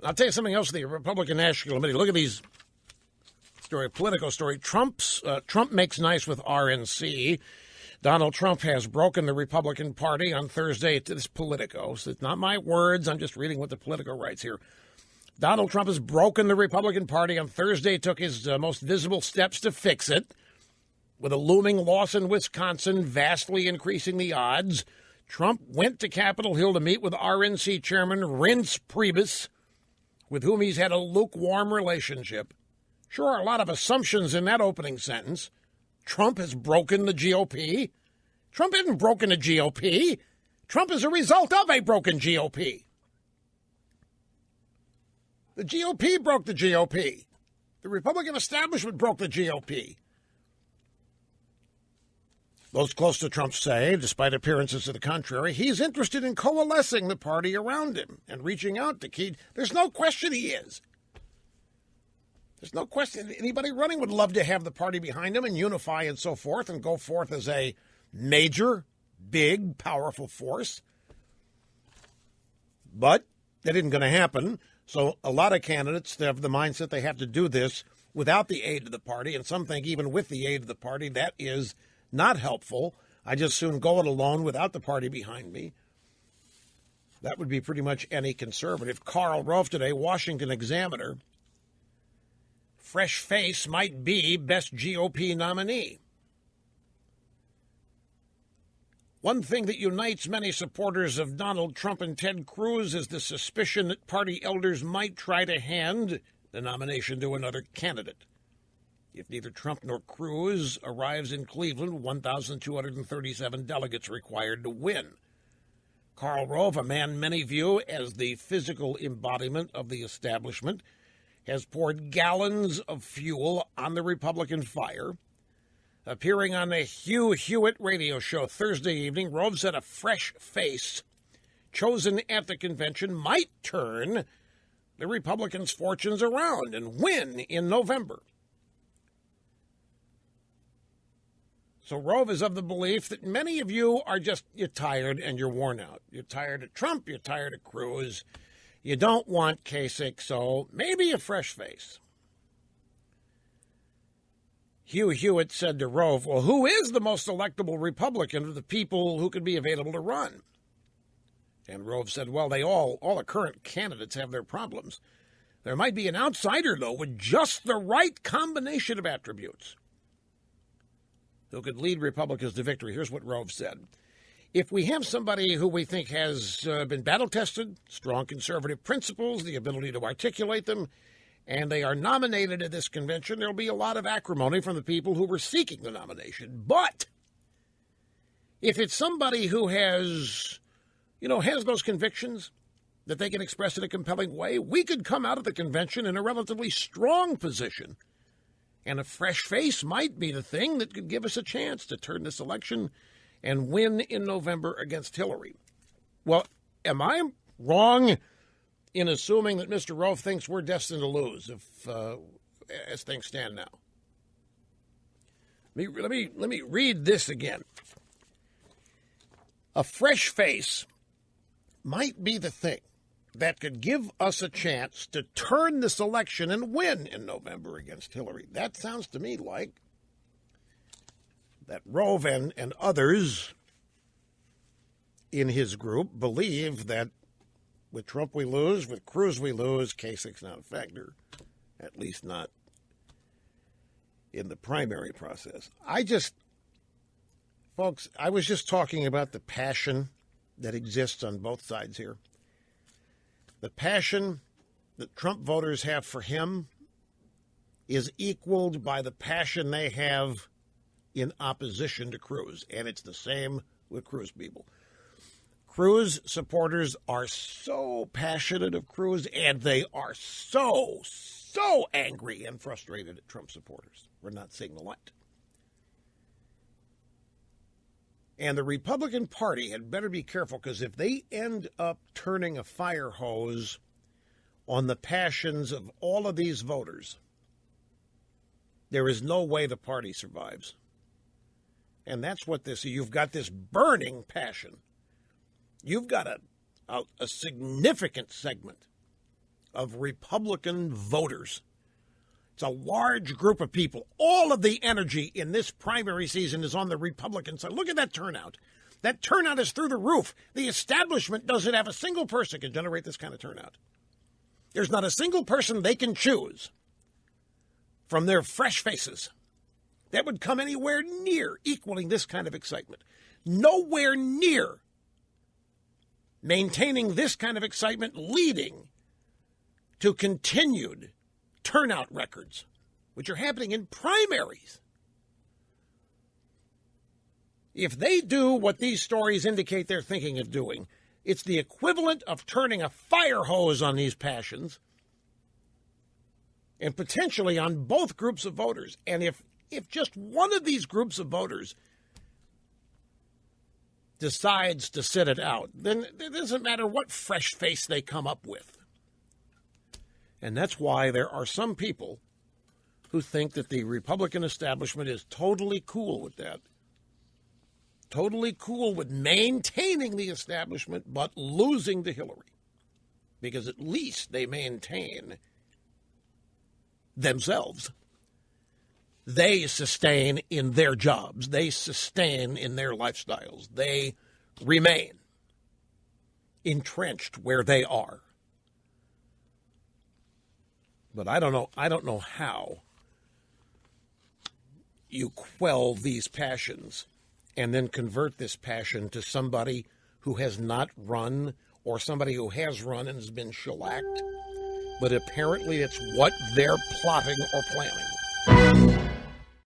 I'll tell you something else. The Republican National Committee. Look at these story, Politico story. Trump makes nice with RNC. Donald Trump has broken the Republican Party on Thursday. This is Politico. So it's not my words. I'm just reading what the Politico writes here. Donald Trump has broken the Republican Party on Thursday. Took his most visible steps to fix it, with a looming loss in Wisconsin vastly increasing the odds. Trump went to Capitol Hill to meet with RNC Chairman Reince Priebus, with whom he's had a lukewarm relationship. Sure are a lot of assumptions in that opening sentence. Trump has broken the GOP. Trump hasn't broken the GOP. Trump is a result of a broken GOP. The GOP broke the GOP. The Republican establishment broke the GOP. Those close to Trump say, despite appearances to the contrary, he's interested in coalescing the party around him and reaching out to key. There's no question he is. There's no question. Anybody running would love to have the party behind him and unify and so forth and go forth as a major, big, powerful force. But that isn't going to happen. So a lot of candidates have the mindset they have to do this without the aid of the party, and some think even with the aid of the party, that is not helpful. I just soon go it alone without the party behind me. That would be pretty much any conservative. Karl Rove today, Washington Examiner. Fresh face might be best GOP nominee. One thing that unites many supporters of Donald Trump and Ted Cruz is the suspicion that party elders might try to hand the nomination to another candidate. If neither Trump nor Cruz arrives in Cleveland, 1,237 delegates required to win. Karl Rove, a man many view as the physical embodiment of the establishment, has poured gallons of fuel on the Republican fire. Appearing on a Hugh Hewitt radio show Thursday evening, Rove said a fresh face chosen at the convention might turn the Republicans' fortunes around and win in November. So Rove is of the belief that many of you are you're tired and you're worn out. You're tired of Trump, you're tired of Cruz. You don't want Kasich, so maybe a fresh face. Hugh Hewitt said to Rove, well, who is the most electable Republican of the people who could be available to run? And Rove said, well, all the current candidates have their problems. There might be an outsider, though, with just the right combination of attributes who could lead Republicans to victory. Here's what Rove said. If we have somebody who we think has been battle-tested, strong conservative principles, the ability to articulate them, and they are nominated at this convention, there'll be a lot of acrimony from the people who were seeking the nomination. But if it's somebody who has those convictions that they can express in a compelling way, we could come out of the convention in a relatively strong position. And a fresh face might be the thing that could give us a chance to turn this election and win in November against Hillary. Well, am I wrong in assuming that Mr. Rove thinks we're destined to lose as things stand now? Let me read this again. A fresh face might be the thing that could give us a chance to turn this election and win in November against Hillary. That sounds to me like that Rove and others in his group believe that with Trump we lose, with Cruz we lose, Kasich's not a factor, at least not in the primary process. Folks, I was just talking about the passion that exists on both sides here. The passion that Trump voters have for him is equaled by the passion they have in opposition to Cruz, and it's the same with Cruz people. Cruz supporters are so passionate of Cruz, and they are so angry and frustrated at Trump supporters. We're not seeing the light. And the Republican Party had better be careful, because if they end up turning a fire hose on the passions of all of these voters, there is no way the party survives. And that's what you've got this burning passion. You've got a significant segment of Republican voters. It's a large group of people. All of the energy in this primary season is on the Republican side. Look at that turnout. That turnout is through the roof. The establishment doesn't have a single person can generate this kind of turnout. There's not a single person they can choose from their fresh faces that would come anywhere near equaling this kind of excitement. Nowhere near maintaining this kind of excitement, leading to continued turnout records, which are happening in primaries. If they do what these stories indicate they're thinking of doing, it's the equivalent of turning a fire hose on these passions and potentially on both groups of voters. And if just one of these groups of voters decides to sit it out, then it doesn't matter what fresh face they come up with. And that's why there are some people who think that the Republican establishment is totally cool with that. Totally cool with maintaining the establishment but losing to Hillary. Because at least they maintain themselves. They sustain in their jobs. They sustain in their lifestyles. They remain entrenched where they are. But I don't know how you quell these passions and then convert this passion to somebody who has not run or somebody who has run and has been shellacked. But apparently it's what they're plotting or planning.